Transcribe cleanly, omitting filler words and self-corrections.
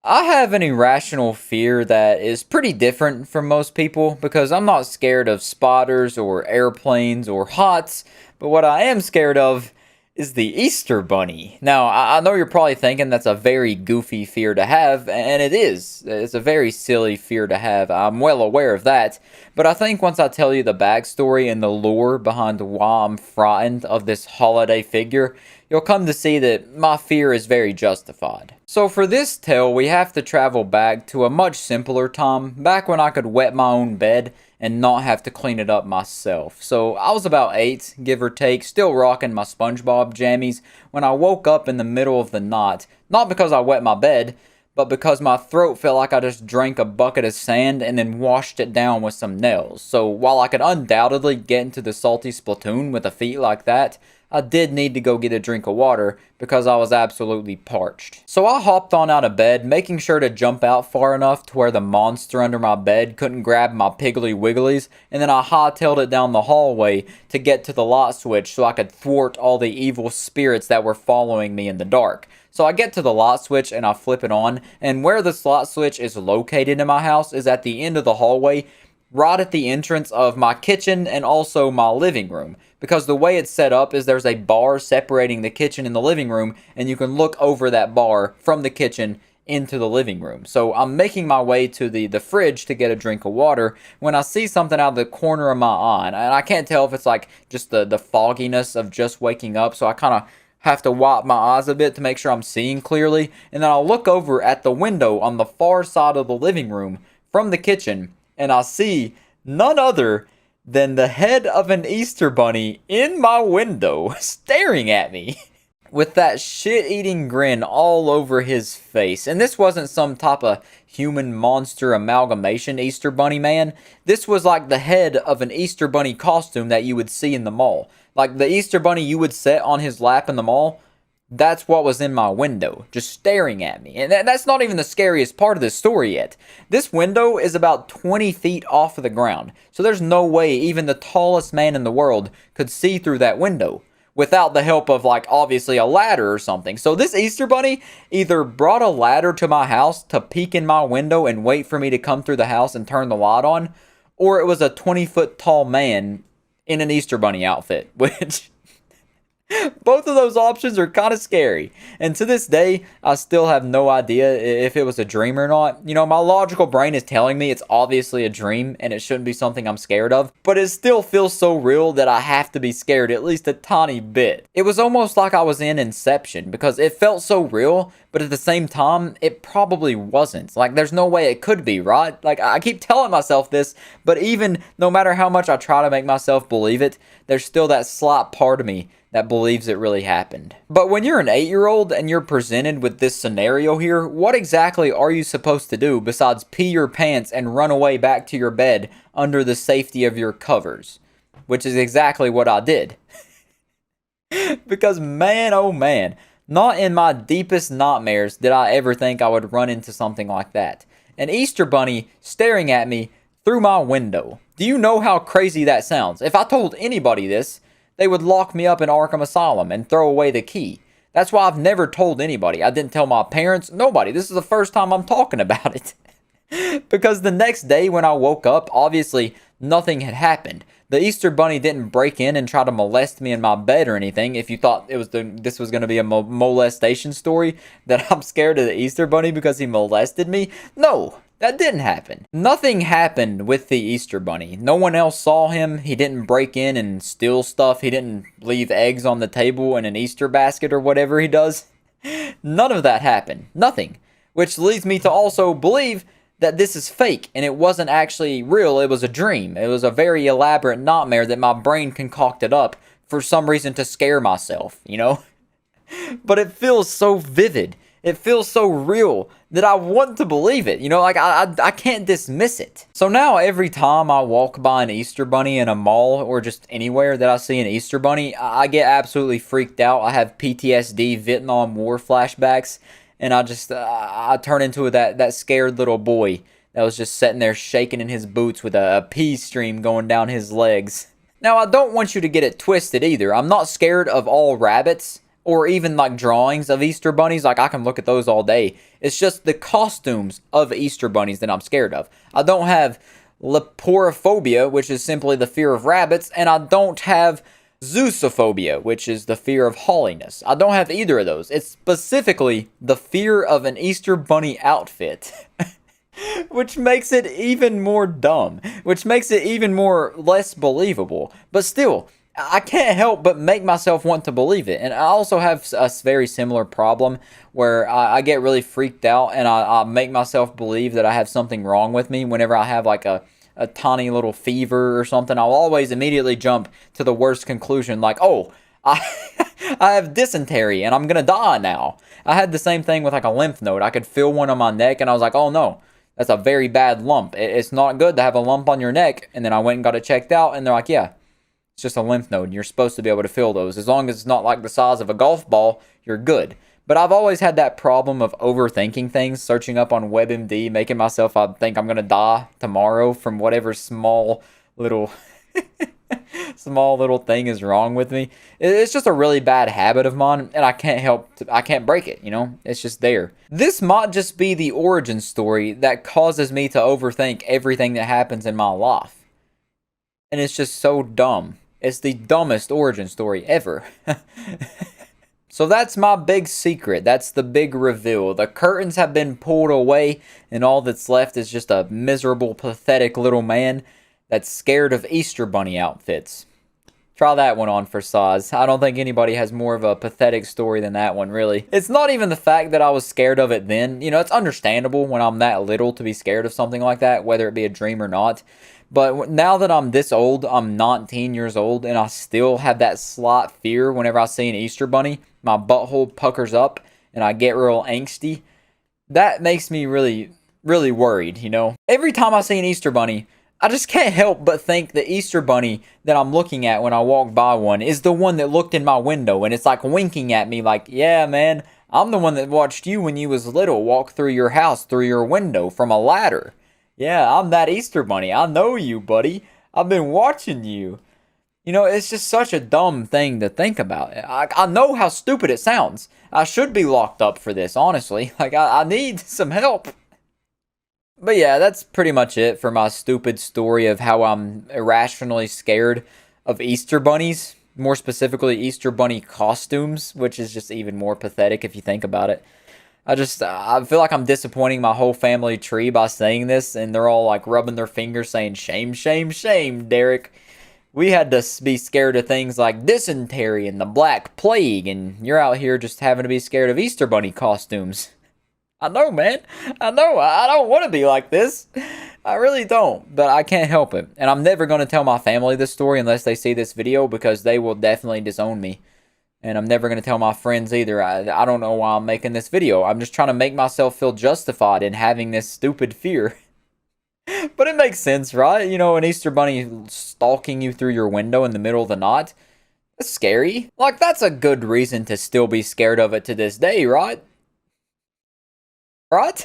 I have an irrational fear that is pretty different from most people because I'm not scared of spotters or airplanes or hots, but what I am scared of is the Easter Bunny. Now, I know you're probably thinking that's a very goofy fear to have, and it is. It's a very silly fear to have. I'm well aware of that, but I think once I tell you the backstory and the lore behind why I'm frightened of this holiday figure, you'll come to see that my fear is very justified. So for this tale, we have to travel back to a much simpler time, back when I could wet my own bed and not have to clean it up myself. So I was about 8, give or take, still rocking my SpongeBob jammies when I woke up in the middle of the night, not because I wet my bed, but because my throat felt like I just drank a bucket of sand and then washed it down with some nails. So while I could undoubtedly get into the salty splattoon with a feat like that, I did need to go get a drink of water because I was absolutely parched. So I hopped on out of bed, making sure to jump out far enough to where the monster under my bed couldn't grab my piggly wigglies, and then I hightailed it down the hallway to get to the light switch so I could thwart all the evil spirits that were following me in the dark. So I get to the light switch and I flip it on, and where this light switch is located in my house is at the end of the hallway, right at the entrance of my kitchen and also my living room. Because the way it's set up is there's a bar separating the kitchen and the living room, and you can look over that bar from the kitchen into the living room. So I'm making my way to the fridge to get a drink of water when I see something out of the corner of my eye. And I can't tell if it's like just the fogginess of just waking up, so I kind of have to wipe my eyes a bit to make sure I'm seeing clearly. And then I'll look over at the window on the far side of the living room from the kitchen, and I see none other than the head of an Easter bunny in my window staring at me with that shit-eating grin all over his face. And this wasn't some type of human monster amalgamation Easter bunny, man. This was like the head of an Easter bunny costume that you would see in the mall. Like the Easter bunny you would set on his lap in the mall. That's what was in my window, just staring at me. And that's not even the scariest part of this story yet. This window is about 20 feet off of the ground, so there's no way even the tallest man in the world could see through that window without the help of, like, obviously a ladder or something. So this Easter bunny either brought a ladder to my house to peek in my window and wait for me to come through the house and turn the light on, or it was a 20-foot tall man in an Easter bunny outfit, which both of those options are kind of scary. And to this day, I still have no idea if it was a dream or not. You know, my logical brain is telling me it's obviously a dream and it shouldn't be something I'm scared of. But it still feels so real that I have to be scared at least a tiny bit. It was almost like I was in Inception because it felt so real, but at the same time, it probably wasn't. Like, there's no way it could be, right? Like, I keep telling myself this, but even no matter how much I try to make myself believe it, there's still that slight part of me that believes it really happened. But when you're an 8-year-old and you're presented with this scenario here, what exactly are you supposed to do besides pee your pants and run away back to your bed under the safety of your covers? Which is exactly what I did. Because man, oh man, not in my deepest nightmares did I ever think I would run into something like that. An Easter bunny staring at me through my window. Do you know how crazy that sounds? If I told anybody this, they would lock me up in Arkham Asylum and throw away the key. That's why I've never told anybody. I didn't tell my parents, nobody. This is the first time I'm talking about it. Because the next day when I woke up, obviously nothing had happened. The Easter bunny didn't break in and try to molest me in my bed or anything. If you thought this was going to be a molestation story, that I'm scared of the Easter bunny because he molested me. No, that didn't happen. Nothing happened with the Easter bunny. No one else saw him. He didn't break in and steal stuff. He didn't leave eggs on the table in an Easter basket or whatever he does. None of that happened. Nothing. Which leads me to also believe that this is fake and it wasn't actually real. It was a dream. It was a very elaborate nightmare that my brain concocted up for some reason to scare myself, you know? But it feels so vivid. It feels so real that I want to believe it. You know, like I can't dismiss it. So now every time I walk by an Easter bunny in a mall or just anywhere that I see an Easter bunny, I get absolutely freaked out. I have PTSD, Vietnam War flashbacks, and I turn into that scared little boy that was just sitting there shaking in his boots with a pee stream going down his legs. Now, I don't want you to get it twisted either. I'm not scared of all rabbits or even like drawings of Easter bunnies. Like I can look at those all day. It's just the costumes of Easter bunnies that I'm scared of. I don't have leporophobia, which is simply the fear of rabbits, and I don't have zoosophobia, which is the fear of holliness. I don't have either of those. It's specifically the fear of an Easter bunny outfit. Which makes it even more dumb, which makes it even more less believable. But still, I can't help but make myself want to believe it. And I also have a very similar problem where I get really freaked out and I make myself believe that I have something wrong with me whenever I have like a tiny little fever or something. I'll always immediately jump to the worst conclusion like, oh, I, I have dysentery and I'm going to die now. I had the same thing with like a lymph node. I could feel one on my neck and I was like, oh no. That's a very bad lump. It's not good to have a lump on your neck. And then I went and got it checked out, and they're like, yeah, it's just a lymph node. You're supposed to be able to feel those. As long as it's not like the size of a golf ball, you're good. But I've always had that problem of overthinking things, searching up on WebMD, making myself think I'm going to die tomorrow from whatever small little thing is wrong with me. It's just a really bad habit of mine, and I can't break it, you know? It's just there. This might just be the origin story that causes me to overthink everything that happens in my life. And it's just so dumb. It's the dumbest origin story ever. So that's my big secret. That's the big reveal. The curtains have been pulled away, and all that's left is just a miserable, pathetic little man that's scared of Easter bunny outfits. Try that one on for size. I don't think anybody has more of a pathetic story than that one, really. It's not even the fact that I was scared of it then. You know, it's understandable when I'm that little to be scared of something like that, whether it be a dream or not. But now that I'm this old, I'm 19 years old, and I still have that slight fear whenever I see an Easter bunny. My butthole puckers up, and I get real angsty. That makes me really, really worried, you know? Every time I see an Easter bunny, I just can't help but think the Easter bunny that I'm looking at when I walk by one is the one that looked in my window and it's like winking at me like, yeah, man, I'm the one that watched you when you was little walk through your house through your window from a ladder. Yeah, I'm that Easter bunny. I know you, buddy. I've been watching you. You know, it's just such a dumb thing to think about. I know how stupid it sounds. I should be locked up for this, honestly. Like, I need some help. But yeah, that's pretty much it for my stupid story of how I'm irrationally scared of Easter bunnies. More specifically, Easter bunny costumes, which is just even more pathetic if you think about it. I feel like I'm disappointing my whole family tree by saying this, and they're all like rubbing their fingers saying, shame, shame, shame, Derek. We had to be scared of things like dysentery and the Black Plague, and you're out here just having to be scared of Easter bunny costumes. I know, man. I know. I don't want to be like this. I really don't, but I can't help it. And I'm never going to tell my family this story unless they see this video because they will definitely disown me. And I'm never going to tell my friends either. I don't know why I'm making this video. I'm just trying to make myself feel justified in having this stupid fear. But it makes sense, right? You know, an Easter bunny stalking you through your window in the middle of the night. That's scary. Like, that's a good reason to still be scared of it to this day, right? Right?